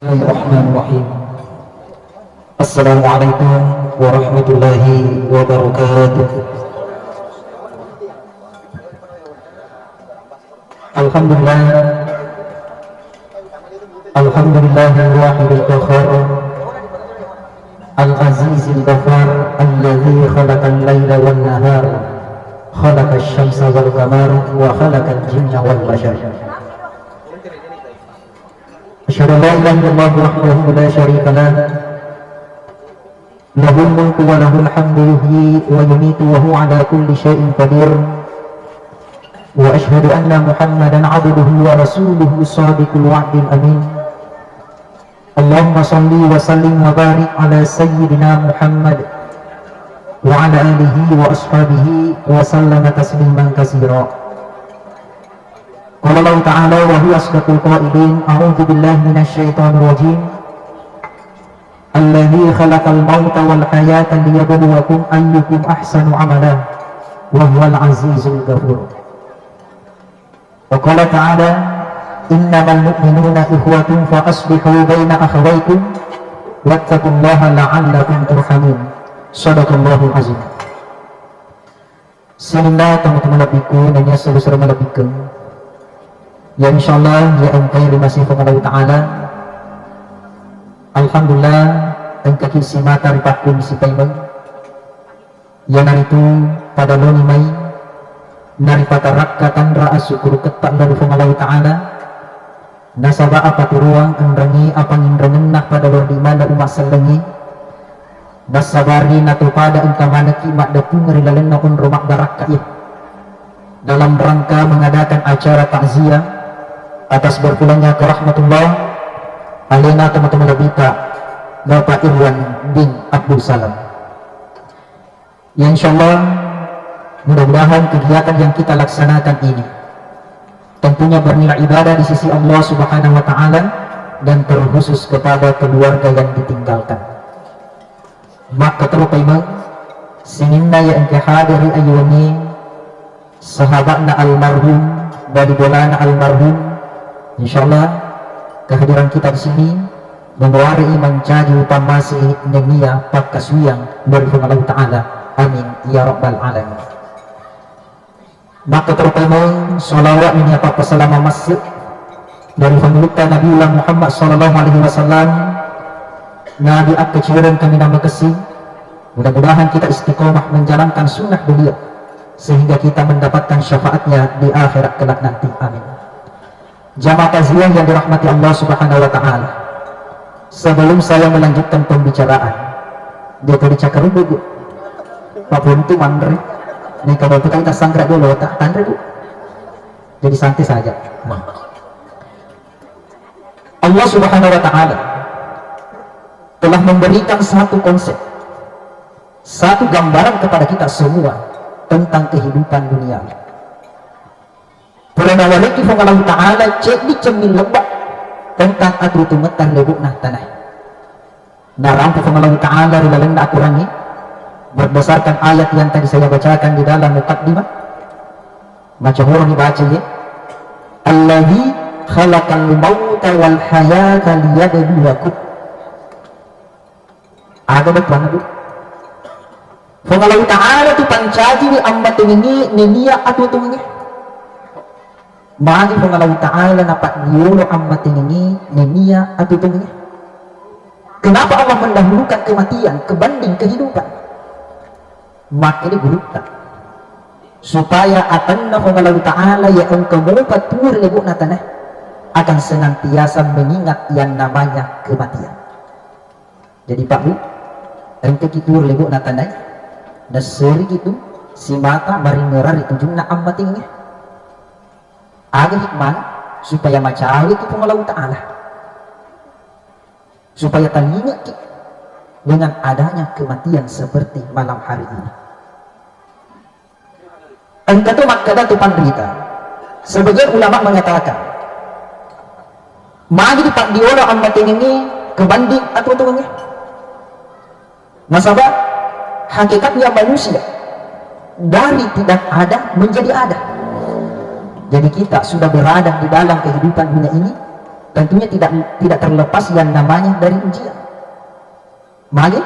Bismillahirrahmanirrahim. Assalamualaikum warahmatullahi wabarakatuh. Alhamdulillah, alhamdulillahil wahidil qahhar, al-azizil ghafar, alladzi khalaqal laila wan nahar, khalaqash syamsa wal qamara wa khalaqal jinna wal bashar. Asyhadu an la ilaha illallah wahdahu la syarika lah, lahul mulku wa lahul hamdu yuhyi wa yumiitu wa huwa ala kulli syai'in qadir. Wa asyhadu anna Muhammadan 'abduhu wa rasuluhu shadiqul wa'dil amin. Allahumma shalli wa sallim wa barik ala sayyidina Muhammad wa ala alihi wa ashabihi wa sallama tasliman katsira. Qala Allah ta'ala wa huwa asdaqul qailin, a'udzu billahi minasy syaithanir rajim. Alladzi khalaqal mauta wal hayata liyabluwakum ayyukum ahsanu amala wa huwal azizul ghafur. Wa qala ta'ala innamal mu'minuna ikhwatun fa aslihu baina akhawaykum wattaqullaha la'allakum turhamun. Shadaqallahul azim. Bismillah, teman-teman labiku dan ya seluruh malabikeun. Ya insyaallah ya engkau masih pengalau ta'ala. Alhamdulillah engkau kisi mata ripakun si paimeng ya naritu pada loni mai naripata rakkatan ra'a syukur ketak dari pengalau ta'ala nasaba apa turuang engrangi apa ngindrangenah pada lor dimana umat selengi nasabari natu pada engkau manaki mak dapu ngerilalenna un rumah barakah dalam rangka mengadakan acara takziah atas berpulangnya ke rahmatullah alena teman-teman labita Bapak Irwan bin Abdul Salam. Ya insyaallah mudah-mudahan kegiatan yang kita laksanakan ini tentunya bernilai ibadah di sisi Allah Subhanahu wa taala dan terkhusus kepada keluarga yang ditinggalkan. Maka terupaiman singinna ya engke hadiri ayyuni sahabatna almarhum dari bolana almarhum. Insyaallah kehadiran kita di sini membawari iman jadi upamasi nenia pakasuyang dari Allah Ta'ala. Amin ya rabbal alamin. Maka terutama salawat ini apa selama masjid dari pemiliknya Nabiullah Muhammad sallallahu alaihi wasallam Nabi akhiran kami nama kesih. Mudah-mudahan kita istiqomah menjalankan sunnah beliau sehingga kita mendapatkan syafaatnya di akhirat kelak nanti. Amin. Jamaah takziah yang dirahmati Allah Subhanahu wa taala. Sebelum saya melanjutkan pembicaraan, dia tadi cakap dulu, Pak Buntu mandre. Nih kalau kita sangkrak dulu, tak tandre Bu. Jadi santai saja. Allah Subhanahu wa taala telah memberikan satu konsep, satu gambaran kepada kita semua tentang kehidupan dunia. Pernah waliki Allah Ta'ala cek di cermin lebak tentang atu tumetan lebuk nah tanah. Narampu Allah Ta'ala rilalan aku rangi berdasarkan ayat yang tadi saya bacakan di dalam muqaddimah. Baca huruf dibaca ya. Alladzi khalaqal mauta wal hayata liyabluwakum. Ada depan Bu. Allah Ta'ala tu pancaji ni amba tingi nenia atu tungi. Magi Allah Ta'ala napak diulo amma tinggi nenia atau tinggi. Kenapa Allah mendahulukan kematian kebanding kehidupan? Maka digulukkan supaya atanna Allah Ta'ala ya engkau melupatur lebuk natanah akan senantiasa mengingat yang namanya kematian. Jadi Pak Bu engkau kitur lebuk natanah dan seri gitu si mata bari ngerar itu jumlah amma tinggi ada hikmah supaya macawi itu Allah Ta'ala supaya teringat dengan adanya kematian seperti malam hari ini. Engkau itu makada itu penderita. Sebagian ulama mengatakan magi diolah amat ini kebanding atau tunggu nasabah hakikatnya manusia dari tidak ada menjadi ada. Jadi kita sudah berada di dalam kehidupan dunia ini tentunya tidak terlepas yang namanya dari ujian. Maka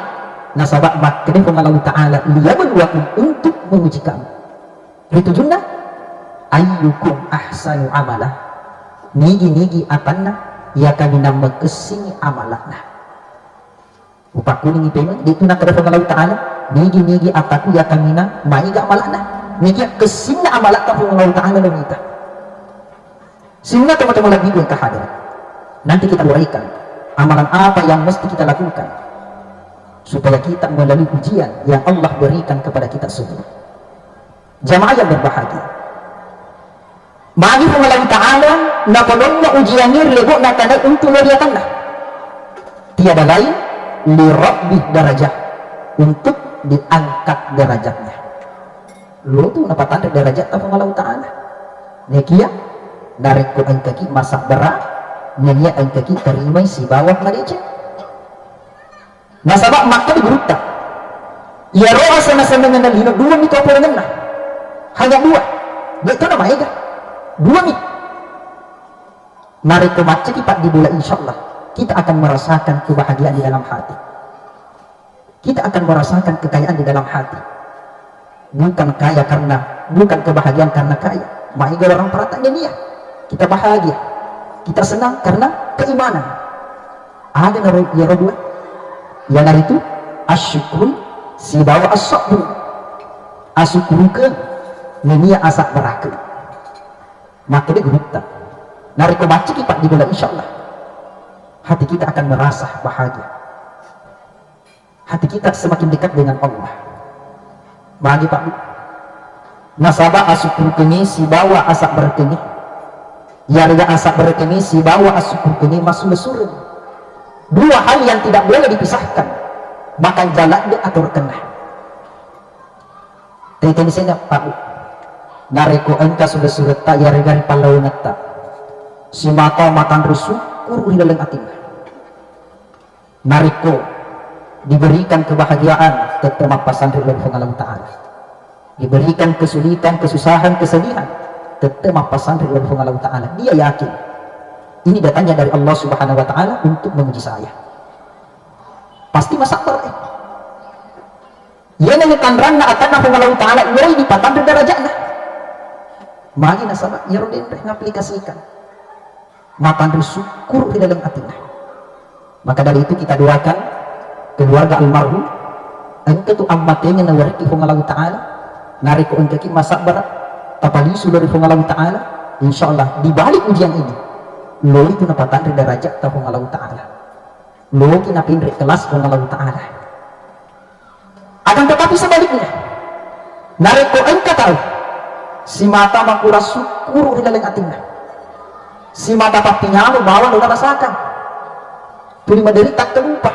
nasabak makna Allah Ta'ala liyabluwakum, untuk menguji kamu. Ritujunna ayyukum ahsanu amala, nigi atanna ya kami nama kesini amalana. Upakuning ipeman itu nak kepada Allah Ta'ala, nigi ataku ya kami na maiga amalana, nigi kesini amalaka Allah Ta'ala kita. Sehingga teman-teman lagi yang kehadiran, nanti kita uraikan amalan apa yang mesti kita lakukan supaya kita melalui ujian yang Allah berikan kepada kita semua. Jamaah yang berbahagia, mari Allah Ta'ala nakolongnya ujian ini lebok nakana untuk melihatkanlah tiada lain li rabbi darajah, untuk diangkat derajatnya. Lu tuh dapat tanda derajat Allah Ta'ala nekia dari Quran kaki masak berat nekia kaki terimai si bawah malaysia. Nasabak maka diberita ya roh sama-sama dengan lino dua itu apa dengan hanya dua itu namanya kan dua nih. Mari ke macet Pak di bulan, insyaallah kita akan merasakan kebahagiaan di dalam hati. Kita akan merasakan kekayaan di dalam hati. Bukan kaya karena, bukan kebahagiaan karena kaya. Maiga orang perata ini ya. Kita bahagia, kita senang karena keimanan. Ada ya Rabbul, yang dari itu asyukur si bawa asyukur, asyukur ke dunia asak beraka. Maka dia gurita. Nari ke baca kita di bulan, insyaallah hati kita akan merasa bahagia. Hati kita semakin dekat dengan Allah. Bagi Pak nasabah asyukur kini si bawa asak berkini, yarga asak berkini si bawa asyukur kini masuk surga. Dua hal yang tidak boleh dipisahkan, bahkan jalan dia atur kena. Tadi saya Pak nariko engka sudah surat tak yarga palau nata si mata makan bersyukur di dalam hatinya. Nariko diberikan kebahagiaan tetap pasantren dari Allah Ta'ala, diberikan kesulitan, kesusahan, kesedihan tetap pasantren dari Allah Ta'ala. Dia yakin ini datangnya dari Allah Subhanahu Wa Ta'ala untuk menguji saya. Pasti masabar ia nanyakan rana akan Allah Ta'ala ia di patah derajatnya. Magi nasabah ya Rodin mengaplikasikan makan bersyukur di dalam hatinya. Maka dari itu kita doakan keluarga almarhum engke tu ammatnya nawariki Allah Ta'ala nariku engke masak berat tapalisu dari Allah Ta'ala, insyaallah di balik ujian ini lo itu napatan dari derajat Allah Ta'ala, lo kina pindri kelas Allah Ta'ala. Akan tetapi sebaliknya nariku engke tahu si mata makura syukur di dalam hatinya, si mata papinya lo bawa lo rasakan tuli madari tak terlupa.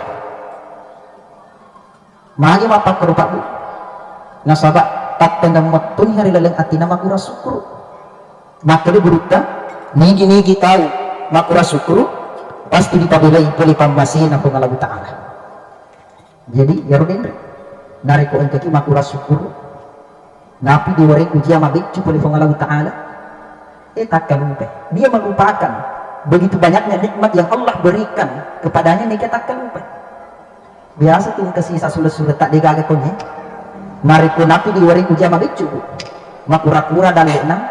Magi mapak kerupa bu nasabak tak tendang matun hari lalang atina makura syukur. Maka dia berita nigi tahu makura syukur pasti dipabulai oleh pambasin apa Allah Ta'ala. Jadi ya Rodin nariko engkaki makura syukur napi diwareng ujian mabik oleh Allah Ta'ala takkan lupa. Dia melupakan begitu banyaknya nikmat yang Allah berikan kepadanya, nih kita takkan lupa. Biasa tuh kesisa sulit tak digagakonnya nariku napi diwareng ujian mabik makura-kura dan leknam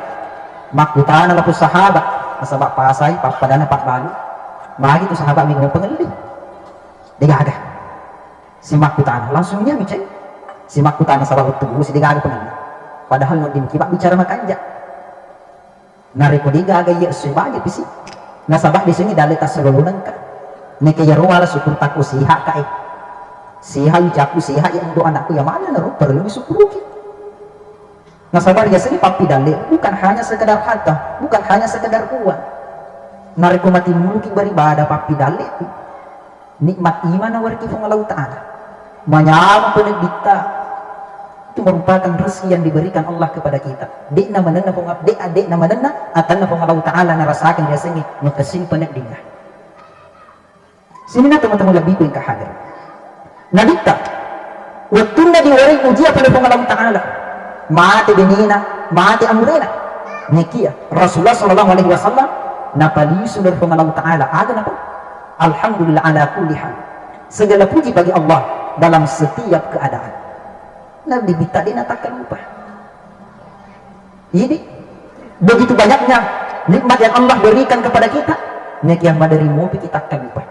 makutana lapu sahabat nasabak pasai papadana pak balu magi itu sahabat minggu pengelih digaga si makutana langsungnya micai si makutana sahabat tubuh si digaga pengelih padahal mau dimkibak bicara makanja nariku digaga ya sebagai pisi nasabah di sini dalil tasalulunan ka nekaya ruwala syukur taku siha kai siha ujaku siha yang doa anakku yang mana naruh perlu disukuruki. Nasabah ya sini papi dalil bukan hanya sekedar harta, bukan hanya sekedar uang. Nariku mati muluki beribadah papi dalil nikmat iman warki Allah Ta'ala menyama penedita itu merupakan rezeki yang diberikan Allah kepada kita. Dek nama nana pengap dek adek nama nana akan Allah Ta'ala narasakan dia sini mengkasih penedita. Sini na teman-teman lebih yang kehadir. Nalita waktu na diwareng ujian pada Allah Ta'ala mati benina, mati amrena. Nikia Rasulullah Sallallahu Alaihi Wasallam napalisu dari Allah Ta'ala ada apa? Alhamdulillah ala kulli hal. Segala puji bagi Allah dalam setiap keadaan. Nabi minta dia takkan lupa. Ini begitu banyaknya nikmat yang Allah berikan kepada kita, nikmat yang dari mobil kita takkan lupa.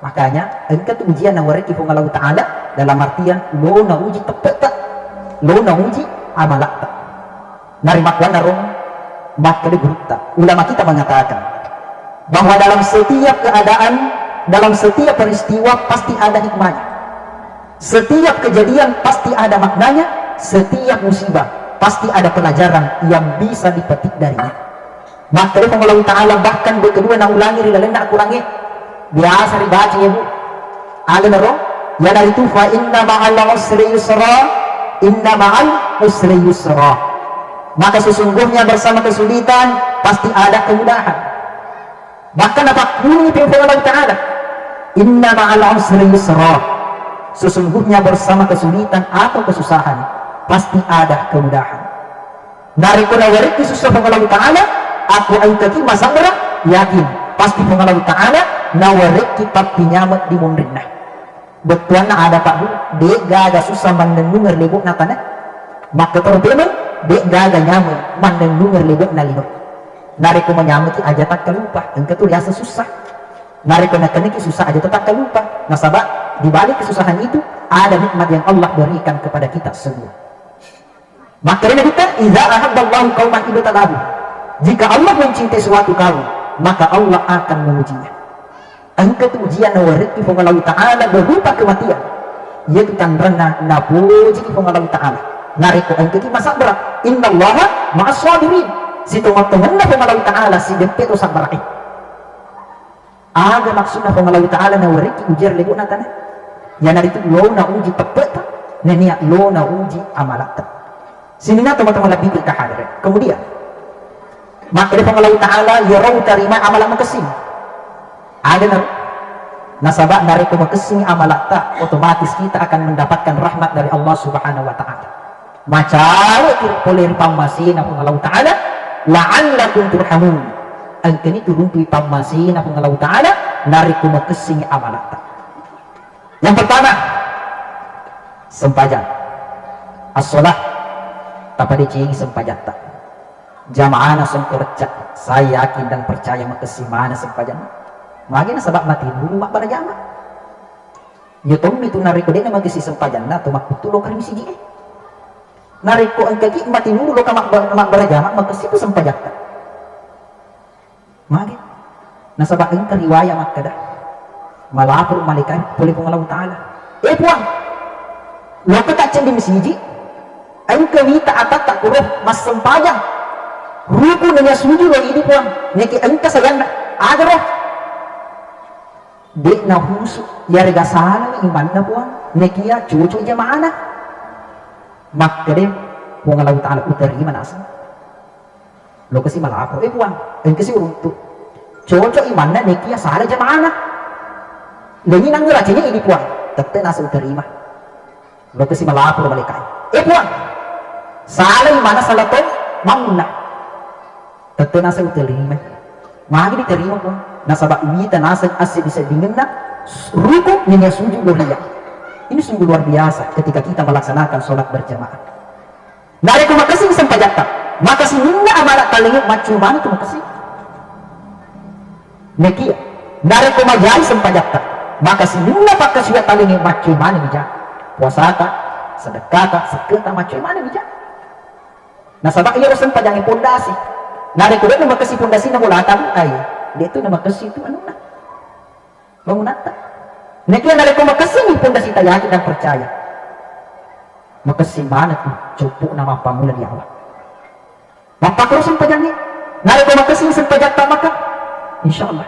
Makanya engkau tu ujian nawariki fung Allah Ta'ala dalam artian lo na uji tepat tak, lo na uji amalak tak. Narimakwan narong maka diberita. Ulama kita mengatakan bahwa dalam setiap keadaan, dalam setiap peristiwa pasti ada hikmahnya. Setiap kejadian pasti ada maknanya. Setiap musibah pasti ada pelajaran yang bisa dipetik darinya. Maka Allah Ta'ala bahkan kedua na ulangi rilalen na kurangi biasa dibaca ya bu. Ada naro ya dari itu fa inna ma'al usri yusra, inna ma'al usri yusra. Maka sesungguhnya bersama kesulitan pasti ada kemudahan. Bahkan apa bunyi firman Allah Ta'ala, inna ma'al usri yusra. Sesungguhnya bersama kesulitan atau kesusahan pasti ada kemudahan. Dari kunawarik susah Allah Ta'ala, aku angkati masabra yakin pasti Allah Ta'ala nawarik kita pinyamat di mundrinah. Betuan na ada pak bu, dek gaga susah mendengar lebuk natana. Maka terbemen dek gaga nyaman mendengar lebuk nalino. Nari ko menyamati aja tak kelupa, engkau tu biasa susah. Nari ko nakaniki susah aja tak kelupa. Nasabah di balik kesusahan itu ada nikmat yang Allah berikan kepada kita semua. Maka ini kita idza ahabballahu qauman ibtalahu. Jika Allah mencintai suatu kaum, maka Allah akan mengujinya. Engkau tu ujian nawarik fung Allah Ta'ala berupa kematian. Yaitu tanrana napuji fung Allah Ta'ala. Nariko engkau ki masabra. Innallaha ma'as sabirin. Situ teman fung Allah Ta'ala si dempet o sabarai. Aga maksudnya fung Allah Ta'ala nawarik ujar lego natana. Ya nari itu lo na uji tepat. Nenia lo na uji amalat. Sini na teman-teman lebih berkahadar. Kemudian maka dari Allah Ta'ala yarau terima amalan makasih. Ada nasabah dari kemakasih amalat tak, otomatis kita akan mendapatkan rahmat dari Allah Subhanahu Wa Ta'ala. Macam polir pamasin Allah Ta'ala la'allakum turhamun. Angkani turun tu pamasin Allah Ta'ala dari kemakasih amalat tak. Yang pertama sempajan as-salah tapade cing sempajan tak. Jamaah nasong kerja, saya yakin dan percaya makasih mana sempajan. Magi na sabab mati dulu mak para jama. Yo tom itu nariko din na magisi sempajan na tumak putulo ka rin sige. Nariko ang kaki mati dulu ka mak para jama magkasi po sempajan ka. Magi na sabab ang kariwaya mak kada. Malapor malikan puli pong Allah Ta'ala. Puang. Lo ka tacen di misiji. Ang kawita atat tak kuruh mas sempajan. Ruku nanya suju lo ini puang. Neki angka sayang na. Ada roh. Dek na husu yarga salah iman na puang nekia cucu jamaah na maka deh puang Allah Ta'ala uterima nasa lo kasi malapor puang en kasi untuk cucu iman na nekia salah jamaah na lagi nang rajanya ini puang tetap nasa uterima lo kasi malapor balikai puang salah iman na salah to mamna tetap nasa uterima magi diterima puang nasabak wita nasab asli bisa dingenna ruku ninya sujud lohia. Ini sungguh luar biasa ketika kita melaksanakan sholat berjamaah. Nari ku makasih sempajata makasih ninna amalat talingi macuman itu makasih nekia nari ku majai sempajata makasih ninna pakasih talingi macuman bija puasata sedekata seketa macuman bija. Nasabak iya usan pajangi pondasi nari ku dia makasih pondasi na mulatan ay dia itu nama kasih itu anu nak bangunan tak nekian dari kau makasih pondasi tak yakin dan percaya makasih mana tuh cukup nama pamula di Allah maka terus sempajani nari kau makasih sempajat tak maka insyaallah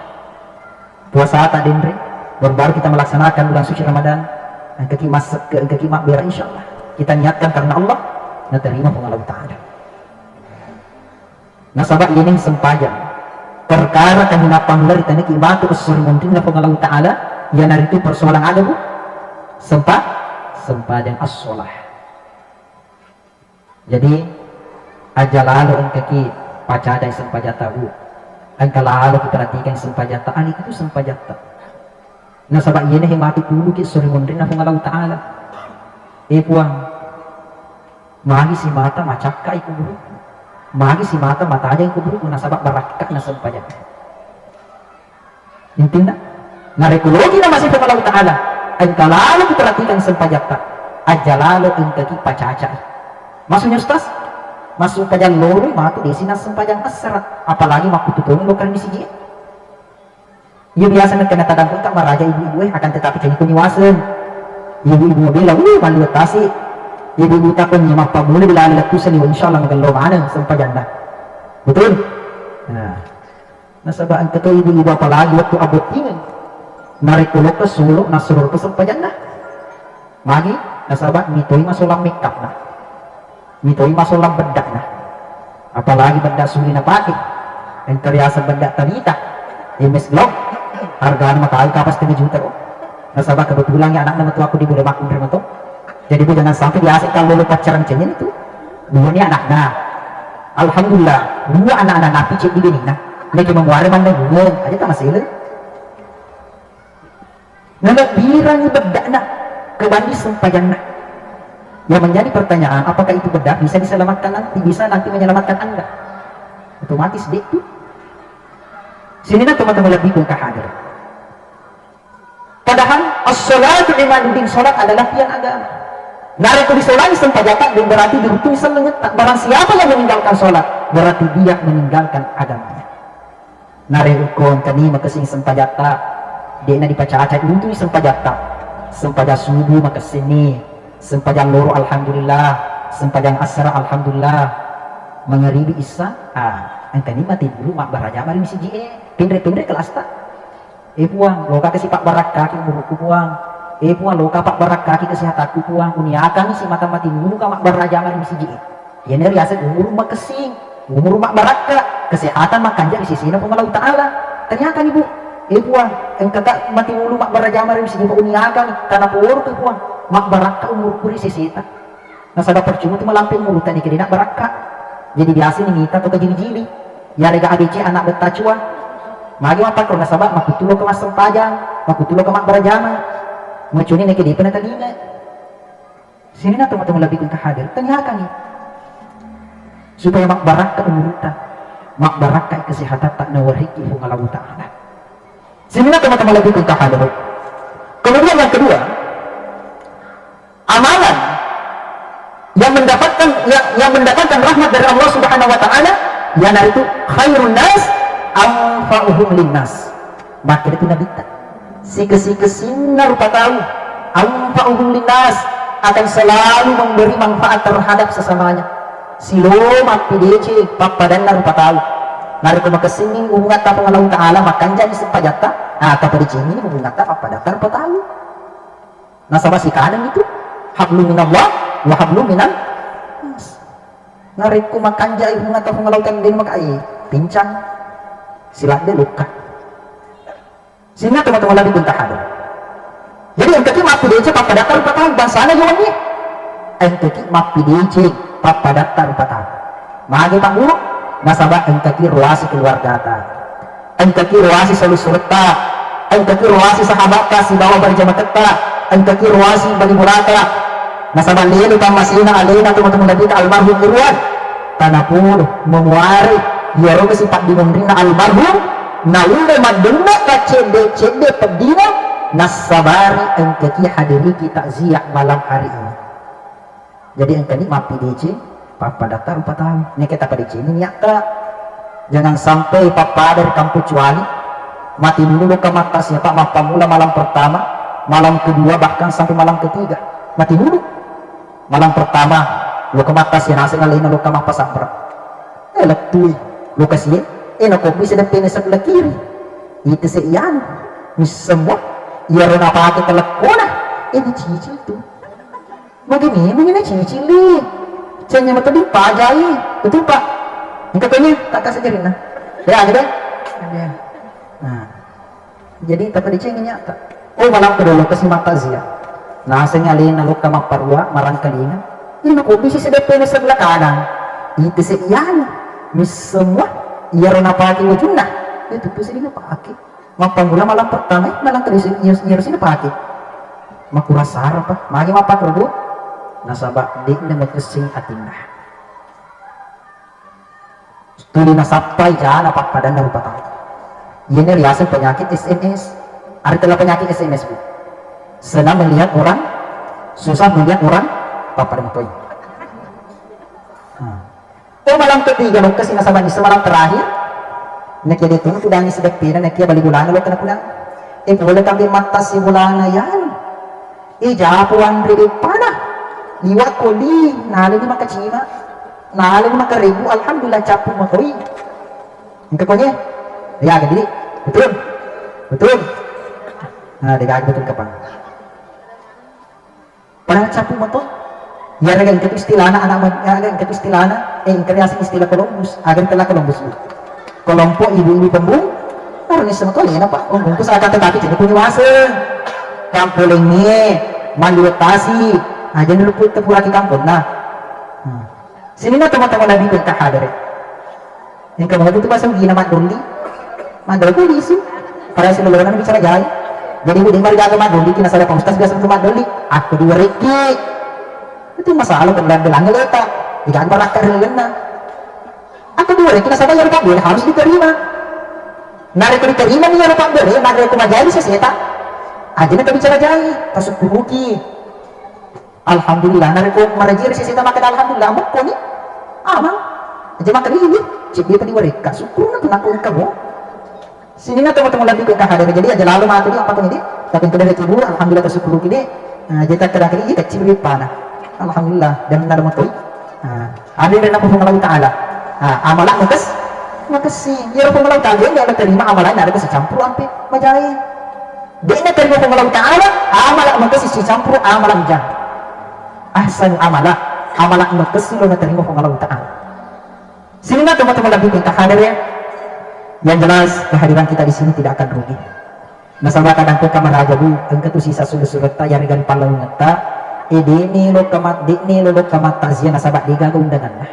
puasa tak dendre baru kita melaksanakan bulan suci Ramadan dan kaki masuk ke kaki makbira insyaallah kita niatkan karena Allah dan terima Allah Ta'ala. Nasabak ini sempajan perkara kami napang dari tanah kibatu usur mungkin na Allah Ta'ala yang dari itu persoalan ada bu sempadan as-sholah. Jadi aja lalu ang kaki pacada sempajata bu Ang kalalo kiperhatikan sempajata ani itu sempajata. Na sabak yene hemati tulu ki suri mundrin na Allah Ta'ala. Puang. Magi si mata macakka iku buru. Magi si mata mata aja iku buru na sabak barakka na sempajata. Intinda. Na rekologi na masih Allah Ta'ala. Ang kalalo kiperhatikan sempajata. Ajalalo ingkaki pacaca. Maksudnya Ustaz? Masuk pajang loro matu desi nas sempajang asrat, apalagi waktu tutulung lokan di siji. Iya biasa nak kena tadang tak maraja ibu-ibu akan tetapi jadi kunyiwasan. Ibu-ibu bilang, malu tasi. Ibu-ibu tak pun nyemak pabule bila ada tusan ibu insyaallah magalo mana sempajang dah. Betul? Nah, nasabaan ketua ibu-ibu apalagi waktu abotingan. Narik kulok ke suluk nasurul ke sempajang dah. Magi nasabaan mitoi masulang makeup dah. Mitoi masulang bedak nah, apalagi bedak suli na pakai, yang teriasa bedak tanita, MS Glock, harganya maka kapas 3 juta kok. Nasabah kebetulan ya anak nama tua aku di bulan makun terima tuh, jadi bu jangan sampai diasik kalau lu pacaran cenyen itu, dua ni anak nah, alhamdulillah, dua anak-anak napi cek di bening nah, mereka memuari mana dua, aja tak masalah. Nana birang bedak nah, kebandi sempajang nah. Yang menjadi pertanyaan, apakah itu bedak bisa diselamatkan nanti? Bisa nanti menyelamatkan Anda? Otomatis deh itu. Sini teman-teman lebih ke hadir. Padahal as-salatu imanudin salat adalah tiang agama. Nari di salat sempajata berarti dirutuhi selengetak. Barang siapa yang meninggalkan salat berarti dia meninggalkan agamanya. Nari rukun kanima kesing sempajata dia na dipacaca dirutuhi sempajata. Sempajat subuh maka sini. Sempajang loro alhamdulillah, sempajang asra alhamdulillah, mengeribi isa, ang kani mati dulu mak baraja mari misi jie, pindre kelas tak, puang, loka kasi pak barak kaki muruku puang, puang loka pak barak kaki kesehatanku puang, uniakan si mata mati dulu ka mak baraja mari misi jie, ya neri aset umur mak kesing, umur mak baraka, kesehatan mak kanja di sisi na Allah Ta'ala, ternyata ibu, puang, ang kata mati dulu mak baraja mari misi jie uniakan, karena pur tu puang. Mak baraka umur kuri sisita. Nasada percuma tu malampir murutan ni kena baraka. Jadi biasa ni ngita tu kejili-jili. Ya rega ABC anak betacua. Magi apa kau nasabak makutulo ke mas sempajang, makutulo ke mak barajama. Macuni ni kedi pernah talinga. Sini na teman-teman lebih ke hadir. Tanyakan ni. Supaya mak baraka umurutan. Mak baraka kesehatan tak nawariki hung Allah Ta'ala. Sini na teman-teman lebih ke hadir. Kemudian yang kedua, amalan yang mendapatkan rahmat dari Allah Subhanahu wa Ta'ala yang itu khairun nas anfa'uhum linnas. Maka itu Nabi sike sinar rupa tahu anfa'uhum linnas akan selalu memberi manfaat terhadap sesamanya. Silo mati dece papadan rupa tahu nari ko makasinging umungata pang Allah Ta'ala makan jadi sepajata atau pada cingin umungata papadata rupa tahu nasabah si kanan itu hablu minallah wa hablu minan nas. Ngarik ko makanja ibu nga tafong ngalautan din makai pincang sila de luka. Sehingga teman-teman lagi pun tak ada. Jadi yang kaki maaf pidece papadatar patah bahasana jawannya. Yang kaki maaf pidece papadatar patah. Magi pak guru nasabah yang kaki ruasi keluarga ta. Yang kaki ruasi selalu surta. Yang kaki ruasi sahabat kasih bawa berjamaah keta. Yang kaki ruasi bagi murata. Nasabah lihat utang masina alena teman-teman Nabi almarhum Irwan tanapur memuari yaro kesipak dimundrin na almarhum naule madena ka cede pedina nasabari engkaki hadiri kita ziyak malam hari ini. Jadi engkani mapi DC papa datar 4 tahun ini kita pada ini nyata jangan sampai papa dari kampung cuali mati dulu ke mata siapa mapa mula malam pertama malam kedua bahkan sampai malam ketiga mati dulu. Malam pertama lo ke mata si nasi ngalina lo ke mapa sampra letui lo kasih nak kopi sedang penis sebelah kiri itu seian mis semua ya rona pakai telekona ini cicil tuh begini cicil nih cenya mata di pajai betul pak yang katanya tak kasih jarin nah ya ada ya nah jadi tak ada cengnya nyata malam kedua lo kasih mata zia nasa ngalin na luka maparwa marang kalina ini ko bisi sa depende sa sebelah kanan itu sekian mis semua iya ron apa ati wujud na itu tuh sini pakai mapangula malam pertama malam terus nyerus ini pakai makura sarap apa magi mapak rodo nasabak dik na magkasing atinah studi nasapay dyan apak padan na rupatay yan ang riasan penyakit SMS artilah penyakit SMS bu senang melihat orang susah melihat orang papadang toy malam ketiga lo kasi nasabak sa malam terakhir nakia dito no tudangin sa dagpina nakia baligulan lo kana boleh kami mata si bulana yan japuan rin pana liwat ko li nalo di makachima nalo di makaribu alhamdulillah capu makoy ang kakonya ya gadi betul nah degag betul kapang parang capu mato ya ragang katu istilana anak ragang katu istilana kreasi istilah Columbus agar telah Columbus kelompok ibu-ibu pembung karena sama to ya pak pembung sa kata tapi jadi punya wasa kampulingnya mandutasi aja dulu pun tepulaki kampung nah sini na teman-teman nabi kita hadir yang kemudian itu pasal gina manduli isu para seluruhnya bicara jahil jadi bu dengar jaga manduli kina saya paustas biasa untuk manduli aku dua reki itu masalah belang letak jangan barakar lena aku dua reki kina saya yang kabel harus diterima narik diterima nih yang kabel narik aku majali seseta aja na bicara jahil tasuk buruki alhamdulillah nariko marajir sisita makan alhamdulillah mo ko ni amang aja makan ini cik dia tadi wareka syukur na tunakon ka mo sini na temo-temo labi ko kahada jadi aja lalu mati dia apa ko ni tapi kada tibu alhamdulillah tasyukur kini jeta kada kini kecil bi pana alhamdulillah dan benar mo toy ada rin ako Allah taala amala makasih ya ko Allah taala dia terima amalan ada kasi campur ampe majai dia na terima ko Allah taala amala makasih si campur amalan jan ahsan amala magkasih lo na terima ko Allah taala sini na teman-teman lagi kita hadir ya yang jelas kehadiran kita di sini tidak akan rugi nasabah kadang ko kamaraja bu ang katusisa sulut-sulut ta yarigan palaw ngata dini lo kamat tazia nasabah digaga undangan na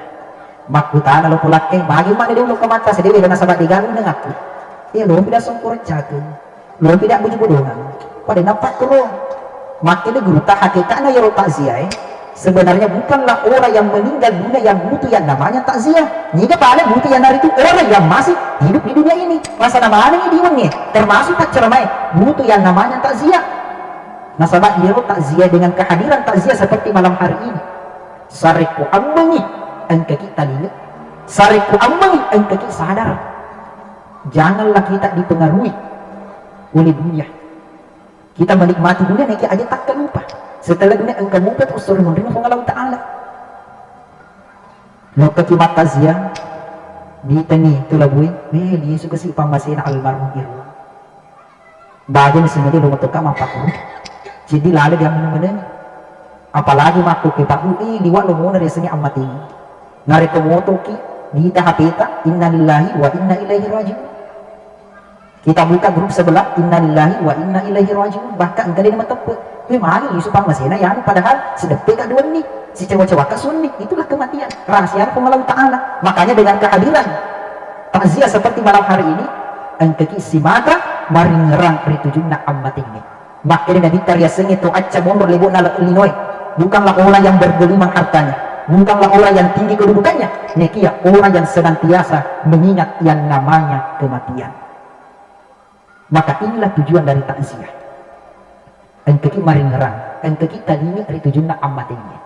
makuta na lo pulak bagi mana dia lo kamat tazia dia nasabah digaga undangan aku lo tidak songkur cakin lo tidak bujuk-budungan pada napak ko makin guru tak hakikat na yaro takziah sebenarnya bukanlah orang yang meninggal dunia yang butuh yang namanya takziah jika paling butuh yang hari itu orang yang masih hidup di dunia ini masa namanya ini diwangi termasuk tak cermai butuh yang namanya takziah nasabah yaro takziah dengan kehadiran takziah seperti malam hari ini sariku ammangi engkau kita lihat sariku ammangi engkau kita sadar janganlah kita dipengaruhi oleh dunia kita menikmati dunia nanti aja tak lupa setelah dunia engkau mumpet usur menerima Allah Ta'ala maka kimat taziyah ditani itulah gue dia suka si pamasin almarhum iru bagian sengaja lu matuka mapaku jadi lalu dia menang apalagi makku kita liwat lu mau resenya amat ini ngari kemoto ki di tahapita innalillahi wa inna ilaihi raji'un kita buka grup sebelah innalillahi wa inna ilaihi raji'un bahkan enggak ada matepet mari supang masina yan padahal sedepek aduan nih si cewek-cewek kasun nih itulah kematian rahasia Allah Ta'ala makanya dengan kehadiran takziah seperti malam hari ini engkau si mata mari ngerang ritujuna amat ini makanya nabi karya sengit tu acca mundur lebu nalak linoi bukanlah orang yang bergelimang hartanya bukanlah orang yang tinggi kedudukannya nekia orang yang senantiasa mengingat yang namanya kematian maka inilah tujuan dari takziah engkau mari ngerang engkau tadinya hari tujuannya amat ini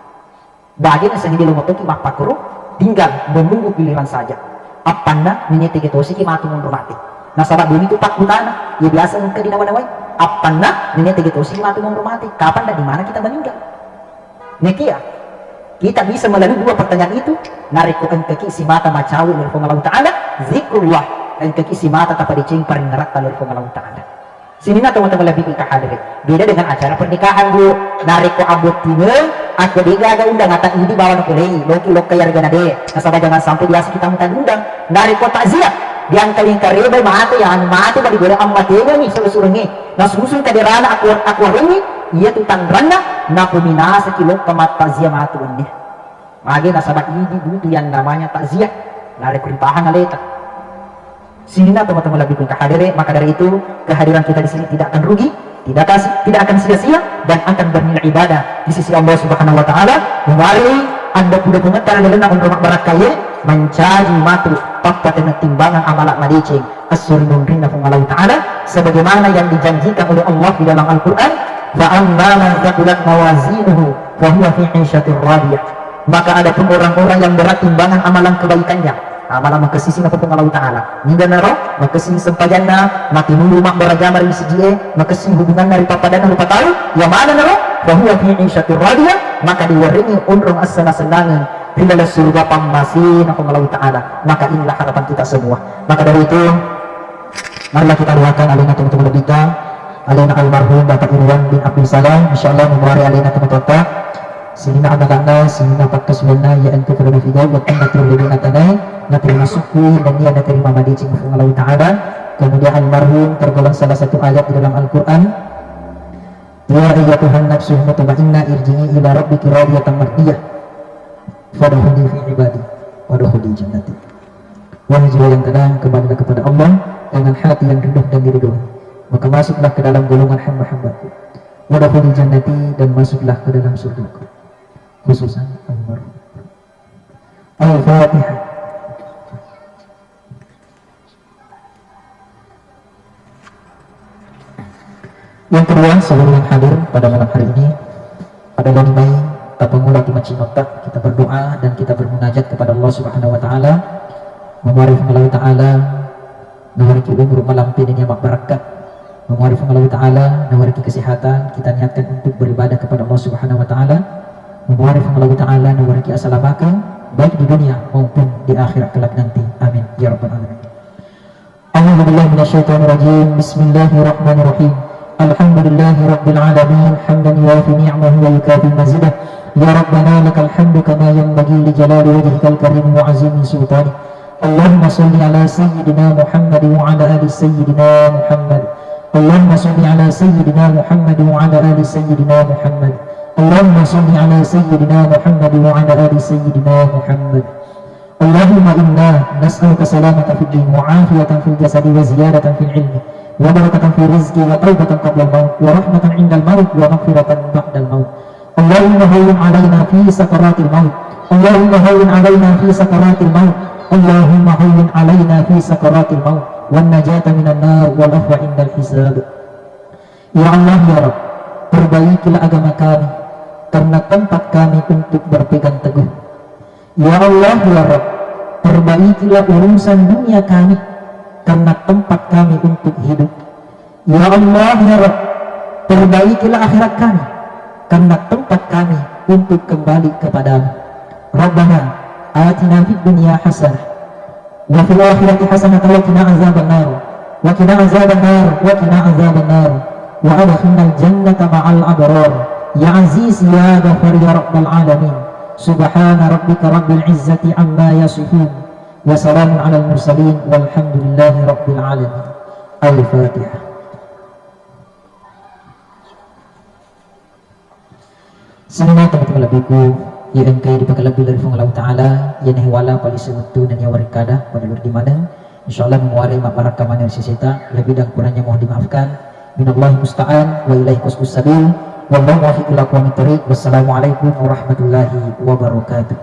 bagian sendiri lo motoki makpakro tinggal menunggu pilihan saja apana menyeti ketosi ki matu mundur mati nasabah dulu itu takutana ya biasa engkau dinawan-nawan apana menyeti ketosi matu mundur mati kapan dan di mana kita meninggal nekia kita bisa melalui dua pertanyaan itu nariku engkau si mata macawi dari Allah Ta'ala zikrullah engkau si mata tapa dicing paring ngerak dari Allah Ta'ala sini na teman-teman lebih kita hadir beda dengan acara pernikahan bu narik ko abot tinggal aku digaga undang ata ini bawa nak kulei loki lokay argana de nasabah jangan sampai biasa kita minta undang narik ko takziah diang kaling karebe mati yang mati bagi boleh amat nih seluruhnya nasusun kaderana aku ringi ia tutang randa na puminasa kilo kamat takziah matu ini magi nasabah ini butuh yang namanya takziah narik ko ripahan aleta Sini teman-teman lebih pun kehadirin, maka dari itu kehadiran kita di sini tidak akan rugi, tidak akan sia-sia, dan akan bernilai ibadah di sisi Allah Subhanahu Wa Taala. Mari anda sudah pengetar adalah untuk barakaya mencari matu fakta dengan timbangan amalat madicing as-surinun rina Allah Taala, sebagaimana yang dijanjikan oleh Allah di dalam Al-Quran, fa'amma man thaqulat mawazinuhu fa huwa fi 'ishatir radiyah. Maka ada pun orang-orang yang berat timbangan amalan kebaikannya, amalan makasisi na pun Allah Taala hingga naro makasisi sempajanna mati mulu mak beragama di siji makasisi hubungan dari papadana rupa tahu yang mana naro fa huwa fi 'ishatir radiyah, maka diwaringi unrung asana senangan adalah surga pamasin aku Allah Ta'ala. Maka inilah harapan kita semua. Maka dari itu marilah kita doakan alina teman-teman kita, alina almarhum Bapak Irwan bin Abdul Salam, insyaallah memori alina teman-teman sinina anak-anak sinina pakkaswalna ya anta karena figa wa anta terlebih natanai na terima syukur dan dia terima madicing aku Allah Ta'ala. Kemudian almarhum tergolong salah satu ayat di dalam Al-Quran, ya ayyatuhan nafsul mutmainnah irji'i ila rabbiki radiyatan mardiyah fadkhuli fi ibadi wadkhuli jannati. Wahai jiwa yang tenang, kembalilah kepada Allah dengan hati yang rendah dan diridhoi, maka masuklah ke dalam golongan hamba-hambaku. Wadkhuli jannati, dan masuklah ke dalam surgaku. Khususan almarhum. Al-Fatihah. Yang kedua, seluruh yang hadir pada malam hari ini pada bulan Mei tapangula ti macinota, kita berdoa dan kita bermunajat kepada Allah Subhanahu Wa Taala, mewarif Allah Taala nawariki umur malampin ini mak barakat, mewarif Allah Taala nawariki kesehatan, kita niatkan untuk beribadah kepada Allah Subhanahu Wa Taala, mewarif Allah Taala nawariki asalamakan baik di dunia maupun di akhirat kelak nanti. Amin ya rabbal alamin. A'udzu billahi minasyaitonir rajim. Bismillahirrahmanirrahim. Alhamdulillahi rabbil alamin, hamdan yuwafi ni'amahu wa yukafi mazidah. Ya Rabbana lakal hamdu kama yanbaghi li jalali wajhikal karim wa azimi sultani. Allahumma salli ala sayyidina Muhammad wa ala ali sayyidina Muhammad. Allahumma salli ala sayyidina Muhammad wa ala ali sayyidina Muhammad. Allahumma salli ala sayyidina Muhammad wa ala ali sayyidina Muhammad. Allahumma inna nas'aluka salamatan fid din wa afiyatan fil jasadi wa ziyadatan fil ilmi wa barakatan fil rizqi wa taubatan qabla al-maut wa rahmatan 'inda al-maut wa maghfiratan ba'da al-maut. Allahumma hawwin 'alaina fi sakaratil maut. Allahumma hawwin 'alaina fi sakaratil maut. Allahumma hawwin 'alaina fi sakaratil maut wan najata minan nar wal afwa 'indal hisab. Ya Allah ya Rabb, perbaikilah agama kami karena tempat kami untuk berpegang teguh. Ya Allah ya Rabb, perbaikilah urusan dunia kami karena tempat kami untuk hidup. Ya Allah ya Rabb, perbaikilah akhirat kami karena tempat kami untuk kembali kepadamu. Rabbana atina fid dunya hasanah wa fil akhirati hasanah wa qina azaban nar wa qina azaban nar wa qina azaban nar wa adkhilnal jannata ma'al abrar ya aziz ya ghafur ya rabbal alamin. Subhana rabbika rabbil izzati amma yasifun wa salamun alal mursalin walhamdulillahi rabbil alamin. Al-Fatihah. Sana teman-teman lebihku yang kaya dipakai lebih dari Allah Ta'ala yang wala pali sebutu dan yang warikada pada luar di mana insyaallah memuari maparak kamana sisita lebih dan kurangnya mohon dimaafkan. Minallahi musta'an wa ilaihi qasdus sabil wallahu muwaffiq ila aqwamit thoriq. Wassalamualaikum warahmatullahi wabarakatuh.